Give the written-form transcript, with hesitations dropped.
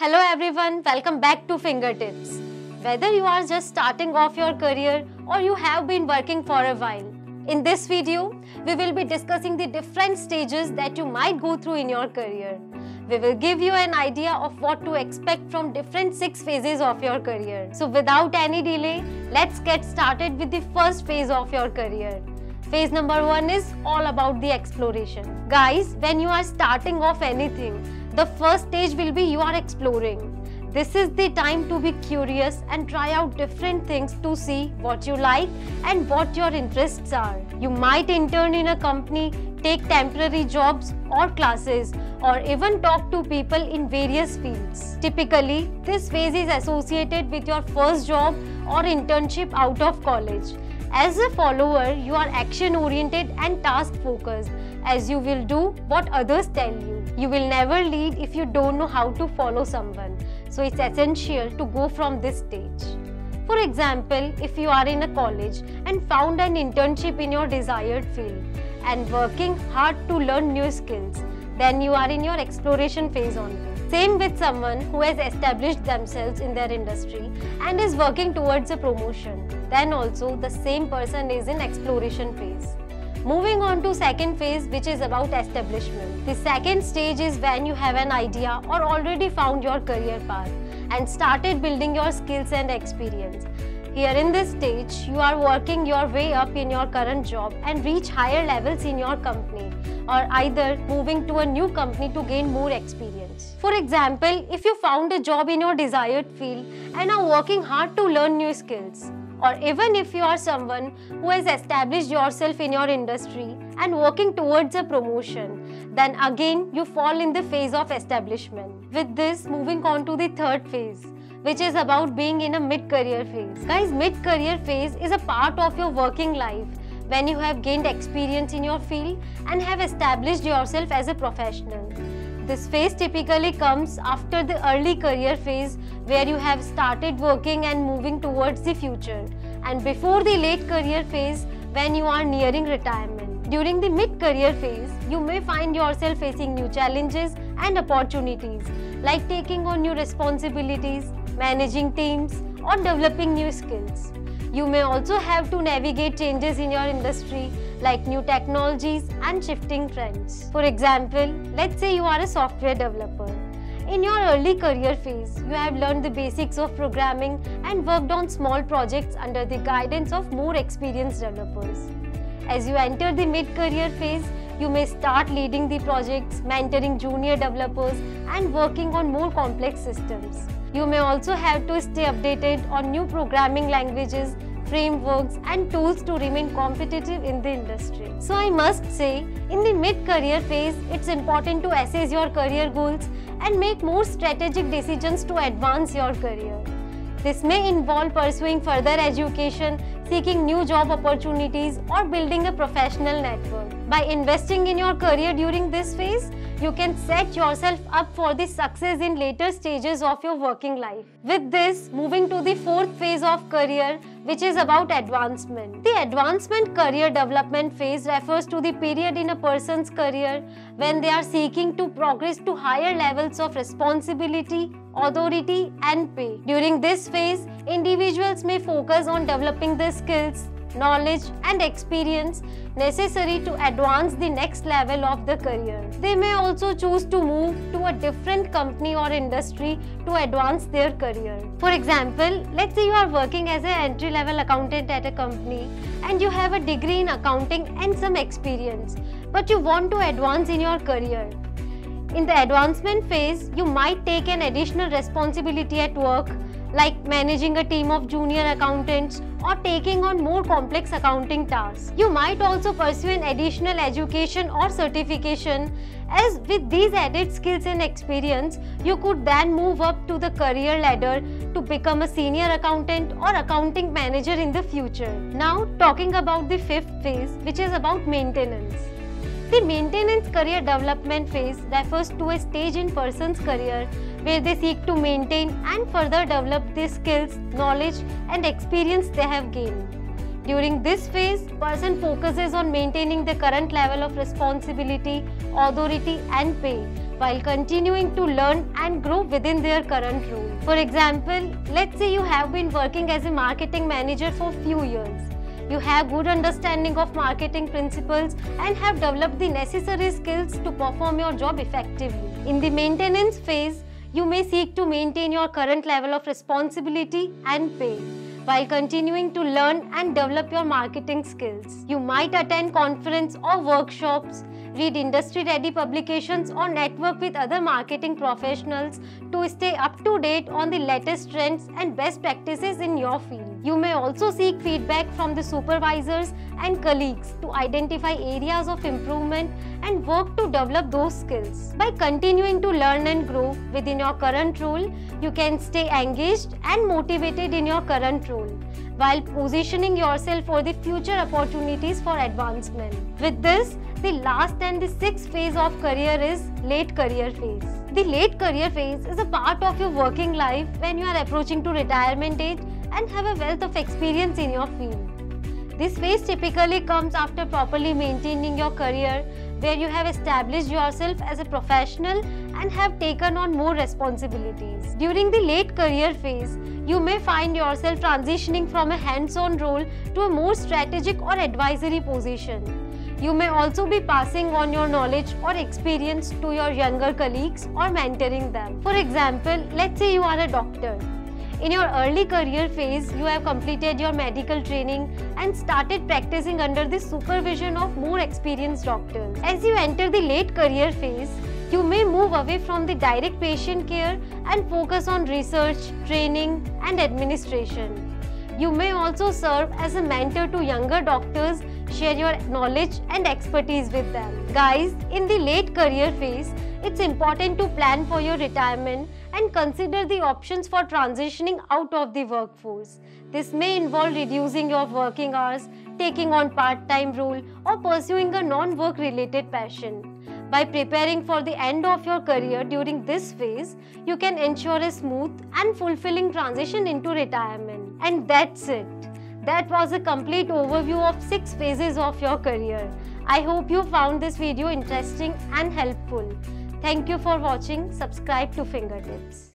Hello everyone, welcome back to Fingertips. Whether you are just starting off your career or you have been working for a while, in this video, we will be discussing the different stages that you might go through in your career. We will give you an idea of what to expect from different 6 phases of your career. So without any delay, let's get started with the first phase of your career. Phase number 1 is all about the exploration. Guys, when you are starting off anything, the first stage will be you are exploring. This is the time to be curious and try out different things to see what you like and what your interests are. You might intern in a company, take temporary jobs or classes, or even talk to people in various fields. Typically, this phase is associated with your first job or internship out of college. As a follower, you are action-oriented and task-focused, as you will do what others tell you. You will never lead if you don't know how to follow someone. So it's essential to go from this stage. For example, if you are in a college and found an internship in your desired field and working hard to learn new skills, then you are in your exploration phase only. Same with someone who has established themselves in their industry and is working towards a promotion. Then also the same person is in exploration phase. Moving on to second phase, which is about establishment. The second stage is when you have an idea or already found your career path and started building your skills and experience. Here in this stage, you are working your way up in your current job and reach higher levels in your company, or either moving to a new company to gain more experience. For example, if you found a job in your desired field and are working hard to learn new skills, or even if you are someone who has established yourself in your industry and working towards a promotion, then again you fall in the phase of establishment. With this, moving on to the third phase, which is about being in a mid-career phase. Guys, mid-career phase is a part of your working life when you have gained experience in your field and have established yourself as a professional. This phase typically comes after the early career phase where you have started working and moving towards the future, and before the late career phase when you are nearing retirement. During the mid-career phase, you may find yourself facing new challenges and opportunities like taking on new responsibilities, managing teams, or developing new skills. You may also have to navigate changes in your industry like new technologies and shifting trends. For example, let's say you are a software developer. In your early career phase, you have learned the basics of programming and worked on small projects under the guidance of more experienced developers. As you enter the mid-career phase, you may start leading the projects, mentoring junior developers, and working on more complex systems. You may also have to stay updated on new programming languages, frameworks, and tools to remain competitive in the industry. So I must say, in the mid-career phase, it's important to assess your career goals and make more strategic decisions to advance your career. This may involve pursuing further education, seeking new job opportunities, or building a professional network. By investing in your career during this phase, you can set yourself up for the success in later stages of your working life. With this, moving to the fourth phase of career, which is about advancement. The advancement career development phase refers to the period in a person's career when they are seeking to progress to higher levels of responsibility, authority, and pay. During this phase, individuals may focus on developing the skills, knowledge, and experience necessary to advance the next level of the career. They may also choose to move to a different company or industry to advance their career. For example, let's say you are working as an entry-level accountant at a company and you have a degree in accounting and some experience, but you want to advance in your career. In the advancement phase, you might take an additional responsibility at work, like managing a team of junior accountants or taking on more complex accounting tasks. You might also pursue an additional education or certification, as with these added skills and experience, you could then move up to the career ladder to become a senior accountant or accounting manager in the future. Now, talking about the fifth phase, which is about maintenance. The maintenance career development phase refers to a stage in person's career where they seek to maintain and further develop the skills, knowledge, and experience they have gained. During this phase, person focuses on maintaining the current level of responsibility, authority, and pay while continuing to learn and grow within their current role. For example, let's say you have been working as a marketing manager for a few years. You have good understanding of marketing principles and have developed the necessary skills to perform your job effectively. In the maintenance phase, you may seek to maintain your current level of responsibility and pay, while continuing to learn and develop your marketing skills. You might attend conferences or workshops, read industry-ready publications, or network with other marketing professionals to stay up to date on the latest trends and best practices in your field. You may also seek feedback from the supervisors and colleagues to identify areas of improvement and work to develop those skills. By continuing to learn and grow within your current role, you can stay engaged and motivated in your current role, while positioning yourself for the future opportunities for advancement. With this, the last and the sixth phase of career is late career phase. The late career phase is a part of your working life when you are approaching to retirement age and have a wealth of experience in your field. This phase typically comes after properly maintaining your career, where you have established yourself as a professional and have taken on more responsibilities. During the late career phase, you may find yourself transitioning from a hands-on role to a more strategic or advisory position. You may also be passing on your knowledge or experience to your younger colleagues or mentoring them. For example, let's say you are a doctor. In your early career phase, you have completed your medical training and started practicing under the supervision of more experienced doctors. As you enter the late career phase, you may move away from the direct patient care and focus on research, training, and administration. You may also serve as a mentor to younger doctors, share your knowledge and expertise with them. Guys, in the late career phase, it's important to plan for your retirement and consider the options for transitioning out of the workforce. This may involve reducing your working hours, taking on part-time role, or pursuing a non-work related passion. By preparing for the end of your career during this phase, you can ensure a smooth and fulfilling transition into retirement. And that's it. That was a complete overview of 6 phases of your career. I hope you found this video interesting and helpful. Thank you for watching. Subscribe to Fingertips.